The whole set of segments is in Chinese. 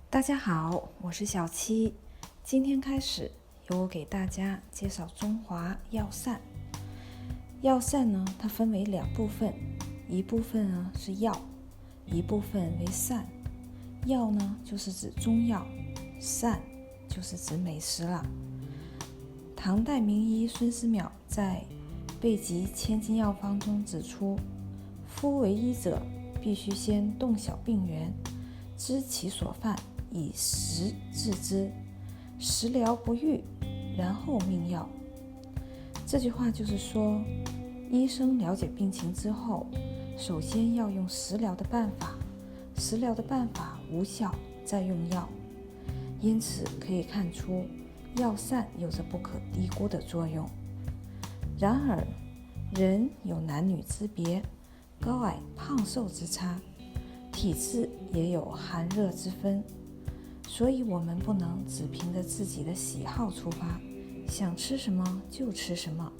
大家好，我是小七。今天开始由我给大家介绍中华药膳。药膳呢，它分为两部分，一部分呢是药，一部分为膳。药呢就是指中药，膳就是指美食了。唐代名医孙思邈在《备急千金药方》中指出，夫为医者，必须先洞晓病源，知其所犯，以食治之，食疗不愈，然后命药。这句话就是说，医生了解病情之后，首先要用食疗的办法，食疗的办法无效，再用药。因此可以看出，药膳有着不可低估的作用。然而，人有男女之别，高矮胖瘦之差，体质也有寒热之分，所以我们不能只凭着自己的喜好出发，想吃什么就吃什么。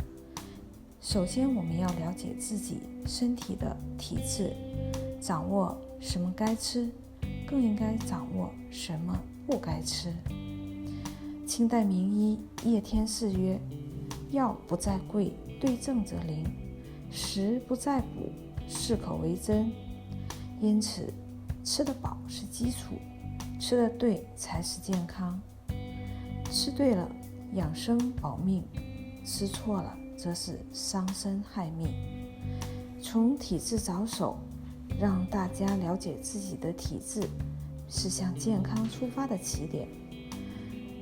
首先我们要了解自己身体的体质，掌握什么该吃，更应该掌握什么不该吃。清代名医叶天士曰：药不在贵，对症则灵；食不在补，适口为真。因此，吃得饱是基础，吃得对才是健康。吃对了，养生保命；吃错了，则是伤身害命。从体质着手，让大家了解自己的体质，是向健康出发的起点。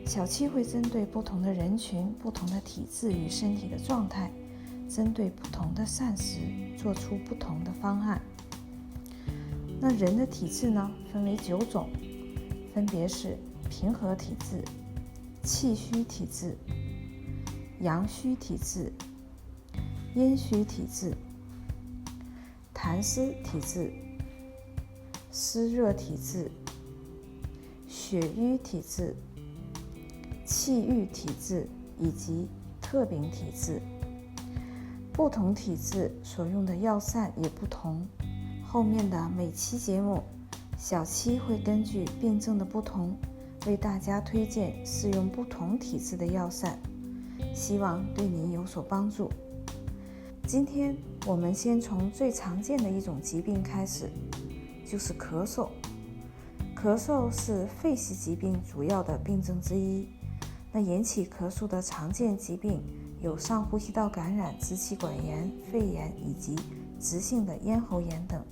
小七会针对不同的人群、不同的体质与身体的状态，针对不同的膳食做出不同的方案。那人的体质呢，分为9种，分别是平和体质、气虚体质、阳虚体质、阴虚体质、痰湿体质、湿热体质、血瘀体质、气郁体质以及特禀体质。不同体质所用的药膳也不同。后面的每期节目，小七会根据病症的不同，为大家推荐适用不同体质的药膳，希望对您有所帮助。今天我们先从最常见的一种疾病开始，就是咳嗽。咳嗽是肺系疾病主要的病症之一。那引起咳嗽的常见疾病有上呼吸道感染、支气管炎、肺炎以及直性的咽喉炎等。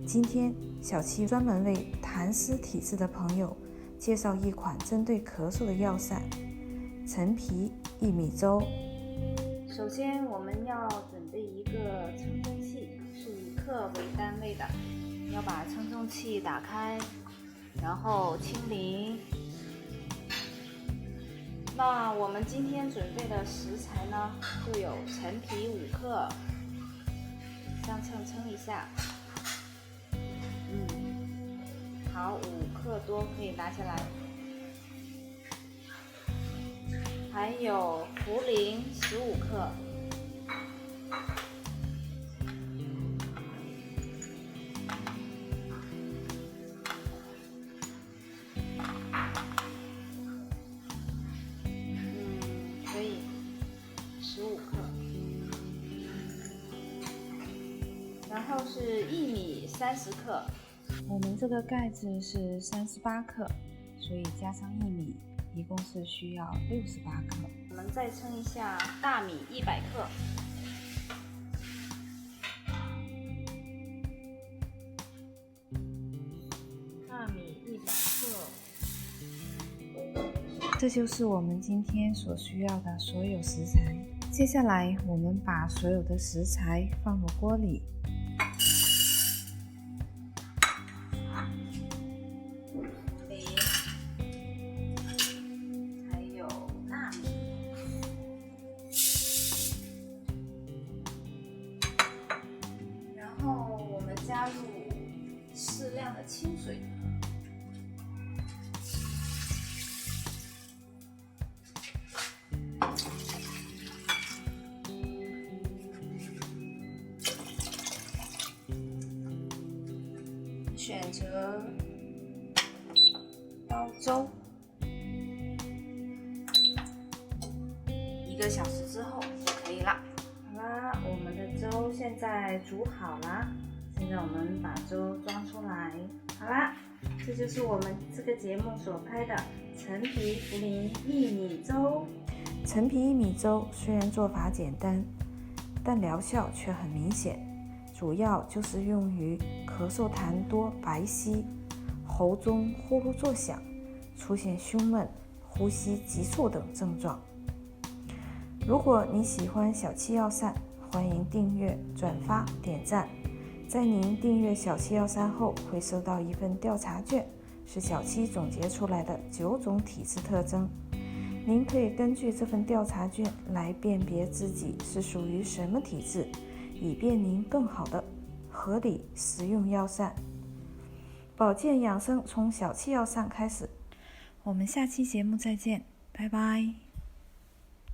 今天小七专门为痰湿体质的朋友介绍一款针对咳嗽的药膳——陈皮薏米粥。首先我们要准备一个称重器，是以克为单位的，要把称重器打开，然后清零。那我们今天准备的食材呢，就有陈皮5克，上秤称一下。好，5克多，可以拿下来。还有茯苓15克。可以15克。然后是薏米30克。我们这个盖子是38克，所以加上薏米一共是需要68克。我们再称一下大米100克。大米100克。这就是我们今天所需要的所有食材。接下来我们把所有的食材放入锅里。加入适量的清水，选择粥，1个小时之后就可以了。好啦，我们的粥现在煮好啦，现在我们把粥装出来。好啦，这就是我们这个节目所拍的陈皮茯苓薏米粥。陈皮薏米粥虽然做法简单，但疗效却很明显，主要就是用于咳嗽痰多、白稀、喉中呼噜作响、出现胸闷、呼吸急促等症状。如果你喜欢小七药膳，欢迎订阅、转发、点赞。在您订阅小七药膳后，会收到一份调查卷，是小七总结出来的9种体质特征。您可以根据这份调查卷来辨别自己是属于什么体质，以便您更好的合理食用药膳。保健养生从小七药膳开始。我们下期节目再见，拜拜。